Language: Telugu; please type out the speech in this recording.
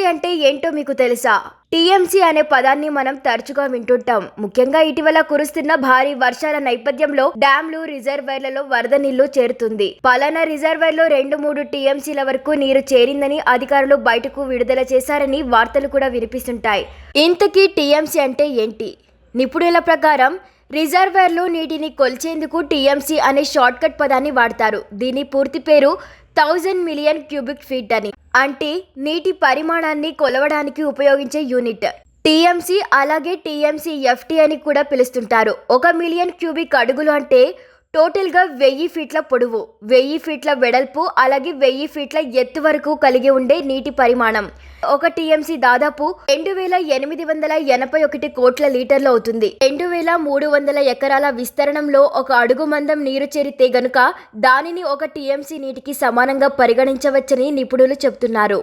టీఎంసీ అంటే ఏంటో మీకు తెలుసా? టీఎంసీ అనే పదాన్ని మనం తరచుగా వింటుంటాం. ముఖ్యంగా ఇటీవల కురుస్తున్న భారీ వర్షాల నేపథ్యంలో డ్యాంలు, రిజర్వాయర్లలో వరద నీళ్లు చేరుతుంది. పలానా రిజర్వాయర్లో 2-3 టీఎంసీల వరకు నీరు చేరిందని అధికారులు బయటకు విడుదల చేశారని వార్తలు కూడా వినిపిస్తుంటాయి. ఇంతకీ టీఎంసీ అంటే ఏంటి? నిపుణుల ప్రకారం రిజర్వాయర్లో నీటిని కొలిచేందుకు టీఎంసీ అనే షార్ట్కట్ పదాన్ని వాడతారు. దీని పూర్తి పేరు 1000 మిలియన్ క్యూబిక్ ఫీట్ అని. అంటే నీటి పరిమాణాన్ని కొలవడానికి ఉపయోగించే యూనిట్. టీఎంసీ అలాగే టీఎంసీఎఫ్టీ అని కూడా పిలుస్తుంటారు. 1 మిలియన్ క్యూబిక్ అడుగులు అంటే టోటల్గా 1000 ఫీట్ల పొడవు, 1000 ఫీట్ల వెడల్పు, అలాగే 1000 ఫీట్ల ఎత్తు వరకు కలిగి ఉండే నీటి పరిమాణం. 1 టీఎంసీ దాదాపు 2881 కోట్ల లీటర్లు అవుతుంది. 2300 ఎకరాల విస్తరణంలో 1 అడుగు మందం నీరు చేరితే గనుక దానిని 1 టీఎంసీ నీటికి సమానంగా పరిగణించవచ్చని నిపుణులు చెబుతున్నారు.